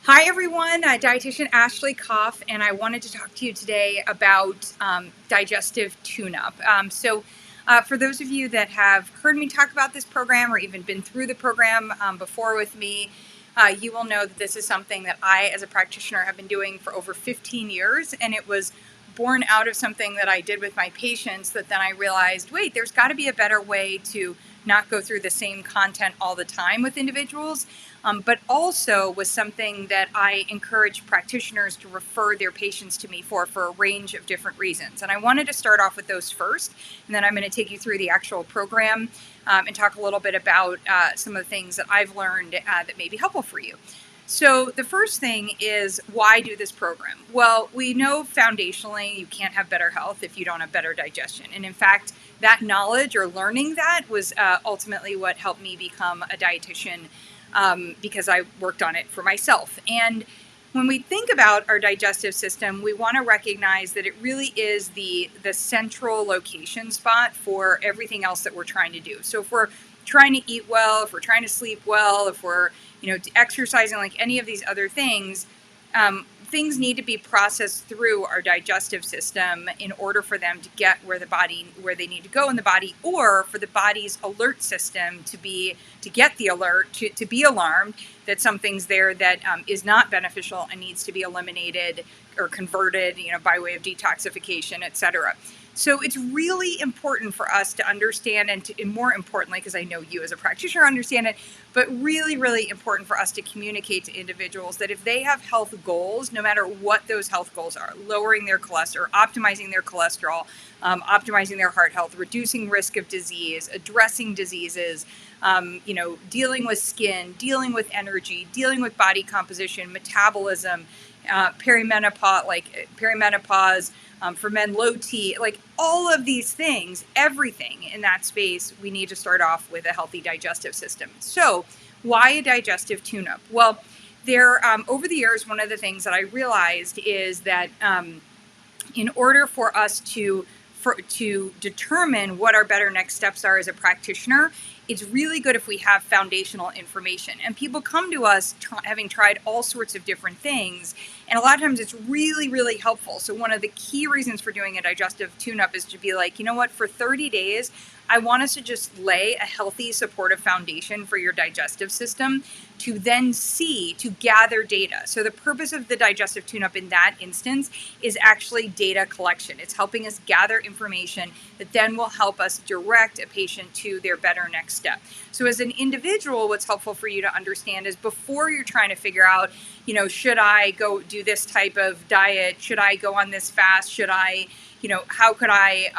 Hi everyone, dietitian Ashley Koff, and I wanted to talk to you today about digestive tune-up. For those of you that have heard me talk about this program or even been through the program before with me, you will know that this is something that I, as a practitioner, have been doing for over 15 years, and it was born out of something that I did with my patients that then I realized, wait, there's got to be a better way to not go through the same content all the time with individuals, but also was something that I encourage practitioners to refer their patients to me for a range of different reasons. And I wanted to start off with those first, and then I'm going to take you through the actual program and talk a little bit about some of the things that I've learned that may be helpful for you. So the first thing is, why do this program? Well, we know foundationally you can't have better health if you don't have better digestion. And in fact, that knowledge or learning that was ultimately what helped me become a dietitian because I worked on it for myself. And when we think about our digestive system, we want to recognize that it really is the central location spot for everything else that we're trying to do. So if we're trying to eat well, if we're trying to sleep well, if we're exercising, like any of these other things, things need to be processed through our digestive system in order for them to get where they need to go in the body, or for the body's alert system to get the alert, to be alarmed that something's there that is not beneficial and needs to be eliminated or converted, by way of detoxification, etc. So it's really important for us to understand, and more importantly, because I know you as a practitioner understand it, but really, really important for us to communicate to individuals that if they have health goals, no matter what those health goals are, lowering their cholesterol, optimizing their cholesterol, optimizing their heart health, reducing risk of disease, addressing diseases, dealing with skin, dealing with energy, dealing with body composition, metabolism, perimenopause, for men, low T, like all of these things, everything in that space, we need to start off with a healthy digestive system. So why a digestive tune-up? Well, over the years, one of the things that I realized is that in order for us to determine what our better next steps are as a practitioner, it's really good if we have foundational information. And people come to us having tried all sorts of different things, and a lot of times it's really, really helpful. So one of the key reasons for doing a digestive tune-up is to be like, you know what, for 30 days, I want us to just lay a healthy, supportive foundation for your digestive system to then to gather data. So the purpose of the digestive tune-up in that instance is actually data collection. It's helping us gather information that then will help us direct a patient to their better next step. So as an individual, what's helpful for you to understand is, before you're trying to figure out, should I go do this type of diet? Should I go on this fast? Should I, how could I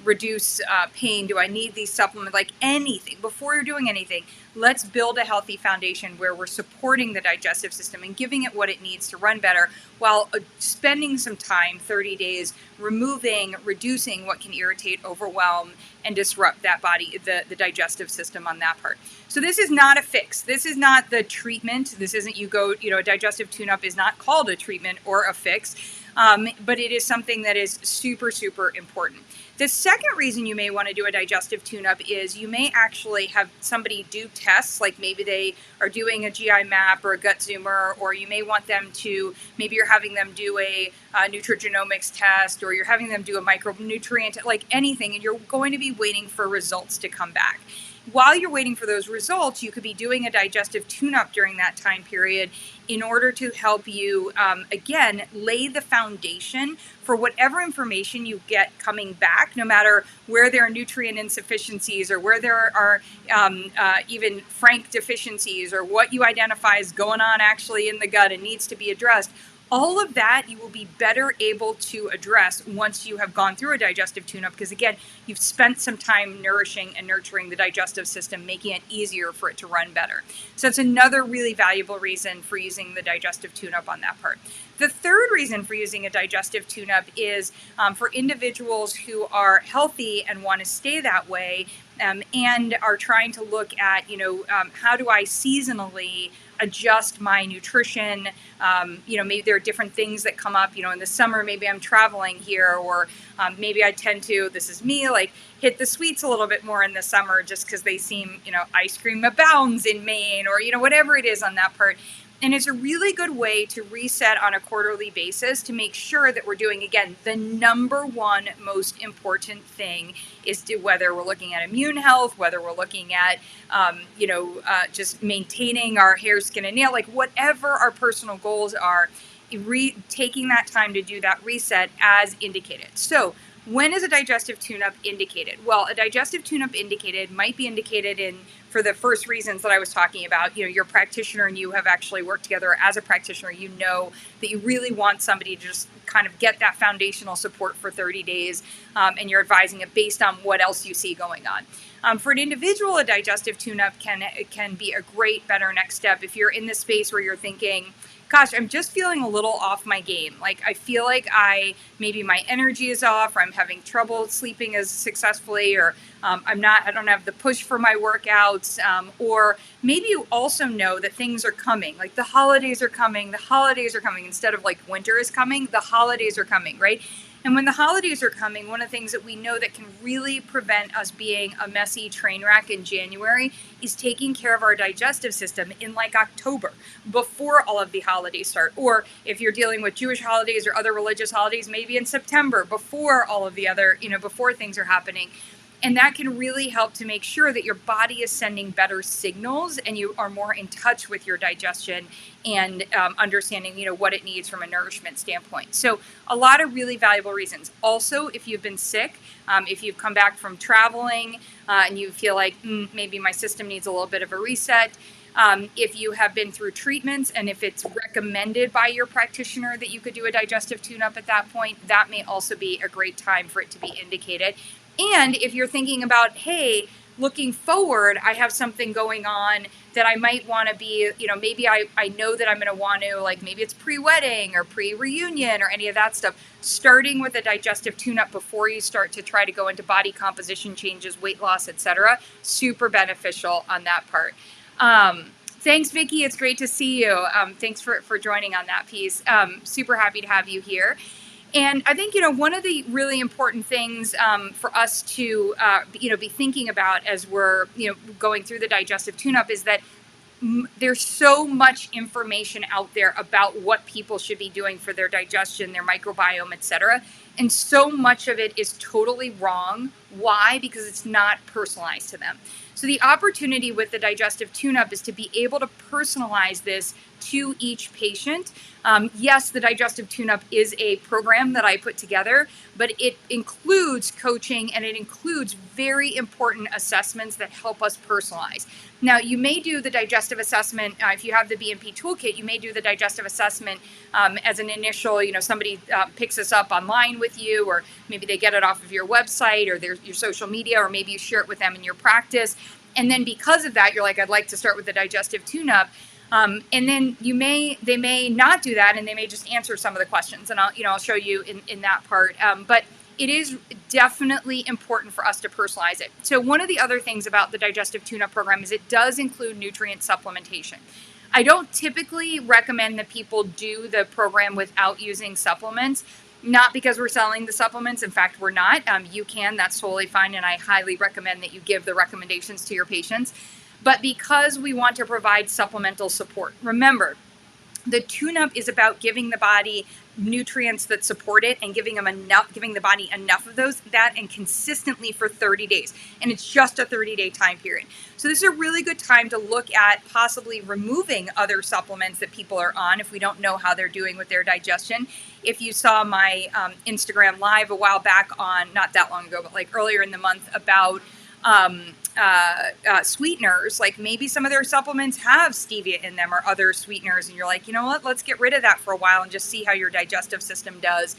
reduce pain? Do I need these supplements? Like anything, before you're doing anything, let's build a healthy foundation where we're supporting the digestive system and giving it what it needs to run better, while spending some time, 30 days, reducing what can irritate, overwhelm, and disrupt that body, the digestive system on that part. So this is not a fix. This is not the treatment. This isn't a digestive tune-up is not called a treatment or a fix, but it is something that is super, super important. The second reason you may want to do a digestive tune-up is you may actually have somebody do tests, like maybe they are doing a GI map or a gut zoomer, or you may want them to, maybe you're having them do a nutrigenomics test, or you're having them do a micronutrient, like anything, and you're going to be waiting for results to come back. While you're waiting for those results, you could be doing a digestive tune-up during that time period in order to help you, again, lay the foundation for whatever information you get coming back, no matter where there are nutrient insufficiencies or where there are even frank deficiencies, or what you identify as going on actually in the gut and needs to be addressed. All of that you will be better able to address once you have gone through a digestive tune-up, because again, you've spent some time nourishing and nurturing the digestive system, making it easier for it to run better. So it's another really valuable reason for using the digestive tune-up on that part. The third reason for using a digestive tune-up is for individuals who are healthy and want to stay that way, and are trying to look at, how do I seasonally adjust my nutrition? Maybe there are different things that come up, in the summer, maybe I'm traveling here, or maybe I tend to, this is me, like hit the sweets a little bit more in the summer just because they seem, ice cream abounds in Maine, or, whatever it is on that part. And it's a really good way to reset on a quarterly basis to make sure that we're doing, again, the number one most important thing is whether we're looking at immune health, whether we're looking at, just maintaining our hair, skin, and nail, like whatever our personal goals are, taking that time to do that reset as indicated. So when is a digestive tune-up indicated? Well, a digestive tune-up might be indicated for the first reasons that I was talking about. Your practitioner and you have actually worked together as a practitioner. You know that you really want somebody to just kind of get that foundational support for 30 days, and you're advising it based on what else you see going on. For an individual, a digestive tune-up can be a great, better next step if you're in this space where you're thinking, gosh, I'm just feeling a little off my game. Like I feel like maybe my energy is off, or I'm having trouble sleeping as successfully, or I don't have the push for my workouts, or maybe you also know that things are coming, like the holidays are coming, instead of like winter is coming, the holidays are coming, right? And when the holidays are coming, one of the things that we know that can really prevent us being a messy train wreck in January is taking care of our digestive system in like October, before all of the holidays start. Or if you're dealing with Jewish holidays or other religious holidays, maybe in September, before all of the other, before things are happening. And that can really help to make sure that your body is sending better signals and you are more in touch with your digestion and understanding, what it needs from a nourishment standpoint. So a lot of really valuable reasons. Also, if you've been sick, if you've come back from traveling and you feel like maybe my system needs a little bit of a reset, if you have been through treatments and if it's recommended by your practitioner that you could do a digestive tune-up at that point, that may also be a great time for it to be indicated. And if you're thinking about, hey, looking forward, I have something going on that I might want to be, maybe I know that I'm going to want to, like maybe it's pre-wedding or pre-reunion or any of that stuff, starting with a digestive tune-up before you start to try to go into body composition changes, weight loss, etc., super beneficial on that part. Thanks, Vicki. It's great to see you. Thanks for joining on that piece. Super happy to have you here. And I think, one of the really important things for us to, be thinking about as we're, going through the digestive tune-up is that there's so much information out there about what people should be doing for their digestion, their microbiome, etc. And so much of it is totally wrong. Why? Because it's not personalized to them. So the opportunity with the digestive tune-up is to be able to personalize this to each patient. Yes, the digestive tune-up is a program that I put together, but it includes coaching and it includes very important assessments that help us personalize. Now, you may do the digestive assessment, if you have the BNP toolkit, you may do the digestive assessment as an initial, somebody picks this up online with you, or maybe they get it off of your website or your social media, or maybe you share it with them in your practice. And then because of that, you're like, I'd like to start with the digestive tune-up. And then they may not do that, and they may just answer some of the questions, and I'll show you in that part. But it is definitely important for us to personalize it. So one of the other things about the digestive tune-up program is it does include nutrient supplementation. I don't typically recommend that people do the program without using supplements, not because we're selling the supplements. In fact, we're not. You can, that's totally fine, and I highly recommend that you give the recommendations to your patients. But because we want to provide supplemental support. Remember, the tune-up is about giving the body nutrients that support it and giving the body enough of that and consistently for 30 days. And it's just a 30-day time period. So this is a really good time to look at possibly removing other supplements that people are on if we don't know how they're doing with their digestion. If you saw my Instagram live a while back not that long ago, but like earlier in the month about sweeteners, like maybe some of their supplements have stevia in them or other sweeteners, and you're like, you know what, let's get rid of that for a while and just see how your digestive system does.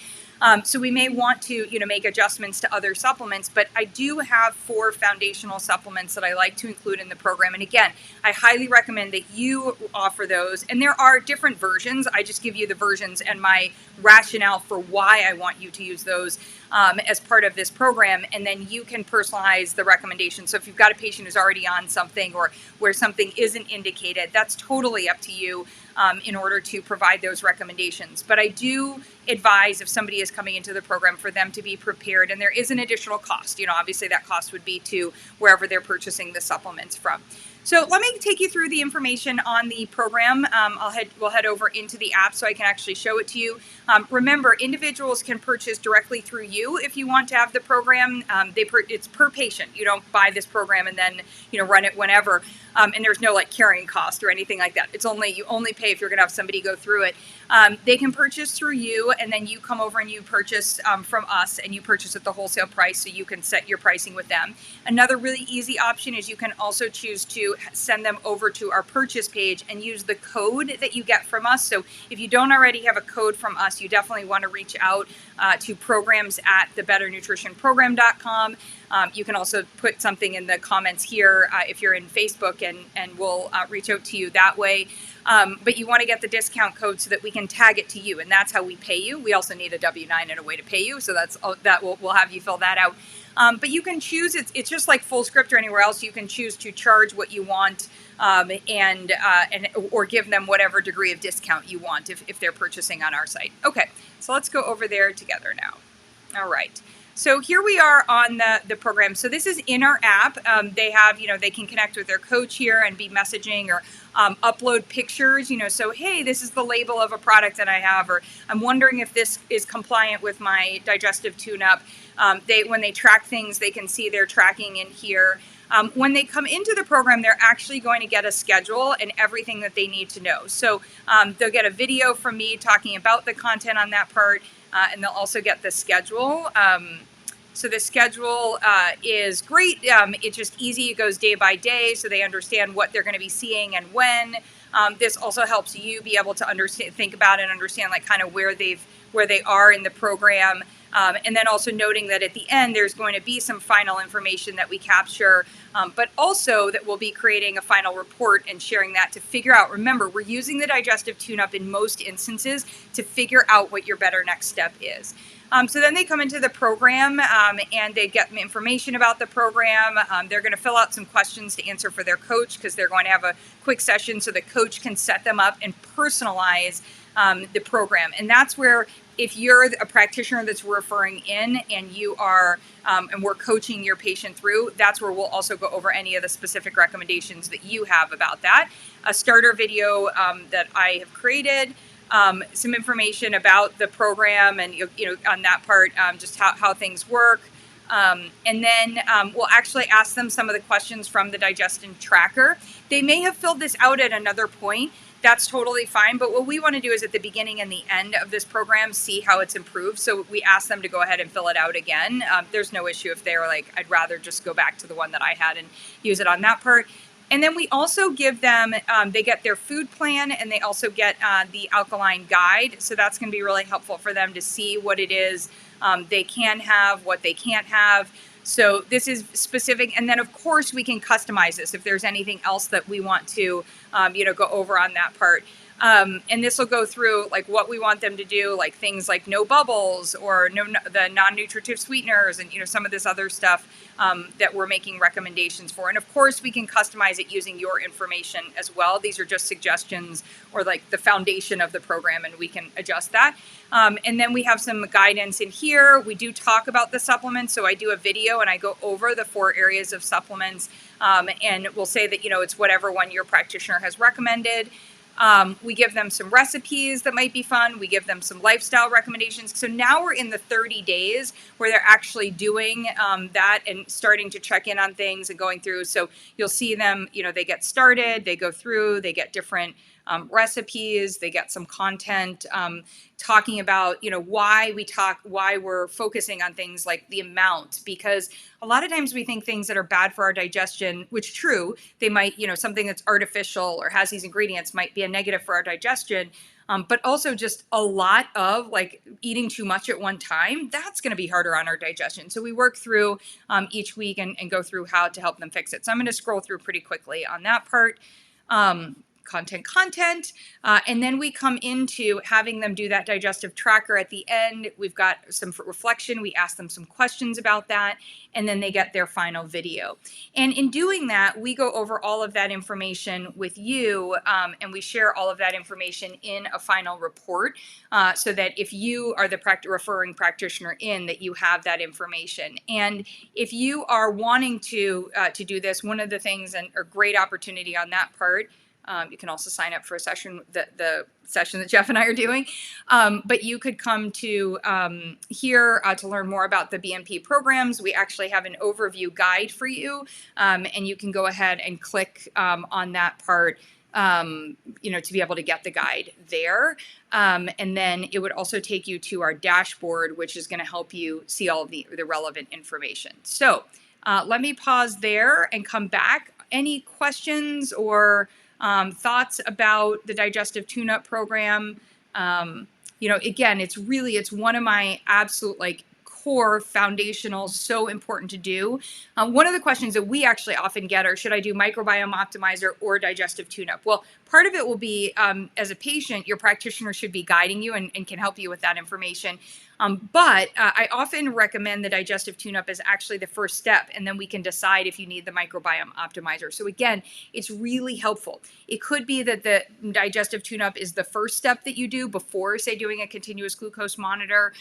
So we may want to, make adjustments to other supplements, but I do have 4 foundational supplements that I like to include in the program. And again, I highly recommend that you offer those. And there are different versions. I just give you the versions and my rationale for why I want you to use those as part of this program. And then you can personalize the recommendations. So if you've got a patient who's already on something or where something isn't indicated, that's totally up to you in order to provide those recommendations. But I do advise if somebody is coming into the program for them to be prepared, and there is an additional cost. Obviously that cost would be to wherever they're purchasing the supplements from. So let me take you through the information on the program. We'll head over into the app so I can actually show it to you. Remember, individuals can purchase directly through you if you want to have the program. It's per patient. You don't buy this program and then run it whenever. And there's no like carrying cost or anything like that. You only pay if you're going to have somebody go through it. They can purchase through you, and then you come over and you purchase from us, and you purchase at the wholesale price, so you can set your pricing with them. Another really easy option is you can also choose to send them over to our purchase page and use the code that you get from us. So if you don't already have a code from us, you definitely want to reach out to programs@thebetternutritionprogram.com. You can also put something in the comments here if you're in Facebook, and we'll reach out to you that way. But you want to get the discount code so that we can tag it to you, and that's how we pay you. We also need a W-9 and a way to pay you, so we'll have you fill that out. But you can choose, it's just like FULLSCRIPT or anywhere else, you can choose to charge what you want or give them whatever degree of discount you want if they're purchasing on our site. Okay, so let's go over there together now. All right. So here we are on the program. So this is in our app. They have, they can connect with their coach here and be messaging or upload pictures, so, hey, this is the label of a product that I have, or I'm wondering if this is compliant with my digestive tune-up. When they track things, they can see their tracking in here. When they come into the program, they're actually going to get a schedule and everything that they need to know. So they'll get a video from me talking about the content on that part, and they'll also get the schedule. So the schedule is great. It's just easy. It goes day by day, so they understand what they're going to be seeing and when. This also helps you be able to think about and understand like kind of where they are in the program. And then also noting that at the end, there's going to be some final information that we capture, but also that we'll be creating a final report and sharing that to figure out. Remember, we're using the digestive tune-up in most instances to figure out what your better next step is. So then they come into the program and they get information about the program. They're going to fill out some questions to answer for their coach, because they're going to have a quick session so the coach can set them up and personalize the program. And that's where, if you're a practitioner that's referring in and you are, and we're coaching your patient through, that's where we'll also go over any of the specific recommendations that you have about that. A starter video that I have created, some information about the program and, on that part, just how things work. And then we'll actually ask them some of the questions from the digestion tracker. They may have filled this out at another point. That's totally fine. But what we want to do is at the beginning and the end of this program, see how it's improved. So we ask them to go ahead and fill it out again. There's no issue if they're like, I'd rather just go back to the one that I had and use it on that part. And then we also give them, they get their food plan, and they also get the alkaline guide. So that's going to be really helpful for them to see what it is they can have, what they can't have. So this is specific. And then, of course, we can customize this if there's anything else that we want to, go over on that part. And this will go through like what we want them to do, like things like no bubbles or the non-nutritive sweeteners, and some of this other stuff that we're making recommendations for. And of course, we can customize it using your information as well. These are just suggestions or like the foundation of the program, and we can adjust that. And then we have some guidance in here. We do talk about the supplements. So I do a video and I go over the 4 areas of supplements, and we'll say that, it's whatever one your practitioner has recommended. We give them some recipes that might be fun. We give them some lifestyle recommendations. So now we're in the 30 days where they're actually doing that and starting to check in on things and going through. So you'll see them, they get started, they go through, they get different recipes, they get some content talking about, why we're focusing on things like the amount, because a lot of times we think things that are bad for our digestion, which true, they might, something that's artificial or has these ingredients might be a negative for our digestion. But also just a lot of like eating too much at one time, that's going to be harder on our digestion. So we work through each week and go through how to help them fix it. So I'm going to scroll through pretty quickly on that part. content. And then we come into having them do that digestive tracker at the end. We've got some reflection. We ask them some questions about that, and then they get their final video. And in doing that, we go over all of that information with you, and we share all of that information in a final report, so that if you are the referring practitioner in, that you have that information. And if you are wanting to do this, one of the things, and a great opportunity on that part, you can also sign up for a session, the session that Jeff and I are doing. But you could come to here to learn more about the BNP programs. We actually have an overview guide for you, and you can go ahead and click on that part, to be able to get the guide there. And then it would also take you to our dashboard, which is going to help you see all of the relevant information. So let me pause there and come back. Any questions or thoughts about the Digestive Tune-Up program? Again, it's one of my absolute core foundational, so important to do. One of the questions that we actually often get are, should I do microbiome optimizer or digestive tune-up? Well, part of it will be, as a patient, your practitioner should be guiding you and can help you with that information. But I often recommend the digestive tune-up as actually the first step, and then we can decide if you need the microbiome optimizer. So again, it's really helpful. It could be that the digestive tune-up is the first step that you do before, say, doing a continuous glucose monitor,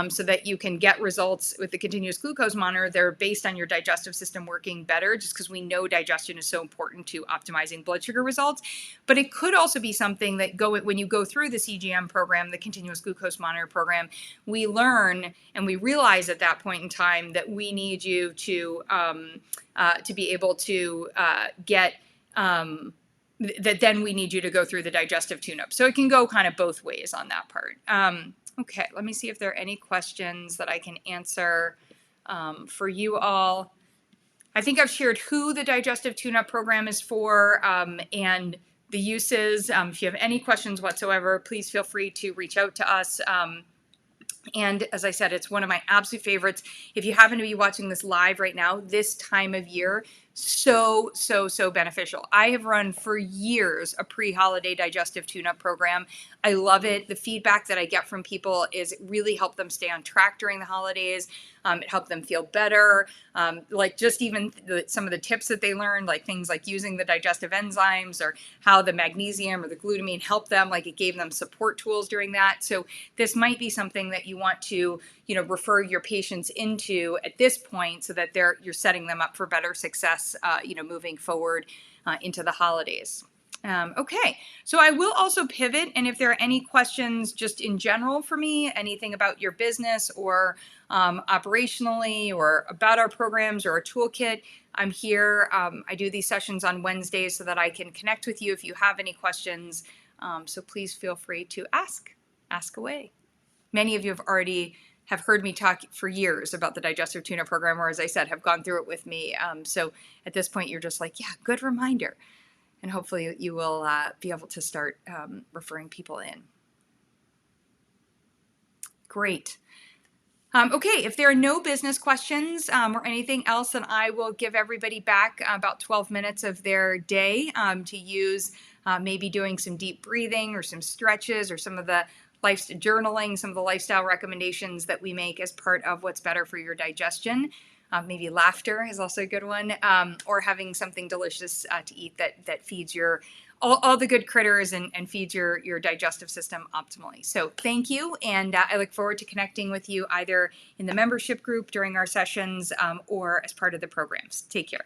so that you can get results with the continuous glucose monitor. They're based on your digestive system working better, just because we know digestion is so important to optimizing blood sugar results. But it could also be something that when you go through the CGM program, the continuous glucose monitor program, we learn and we realize at that point in time that we need you to be able to get that then we need you to go through the digestive tune-up. So it can go kind of both ways on that part. Okay, let me see if there are any questions that I can answer for you all. I think I've shared who the digestive tune-up program is for, and the uses. If you have any questions whatsoever, please feel free to reach out to us. And as I said, it's one of my absolute favorites. If you happen to be watching this live right now, this time of year, so beneficial. I have run for years a pre-holiday digestive tune-up program. I love it. The feedback that I get from people is it really helped them stay on track during the holidays. It helped them feel better. Just even some of the tips that they learned, like things like using the digestive enzymes or how the magnesium or the glutamine helped them, it gave them support tools during that. So this might be something that you want to, refer your patients into at this point, so that you're setting them up for better success, moving forward into the holidays. Okay, so I will also pivot, and if there are any questions just in general for me, anything about your business or operationally or about our programs or our toolkit, I'm here. I do these sessions on Wednesdays so that I can connect with you if you have any questions. So please feel free to ask away. Many of you have heard me talk for years about the digestive tune-up program, or as I said, have gone through it with me. So at this point, you're just like, yeah, good reminder. And hopefully you will be able to start referring people in. Great. Okay, if there are no business questions or anything else, then I will give everybody back about 12 minutes of their day to use, maybe doing some deep breathing or some stretches or some of the journaling, some of the lifestyle recommendations that we make as part of what's better for your digestion. Maybe laughter is also a good one, or having something delicious to eat that feeds all the good critters and feeds your digestive system optimally. So thank you, and I look forward to connecting with you either in the membership group during our sessions or as part of the programs. Take care.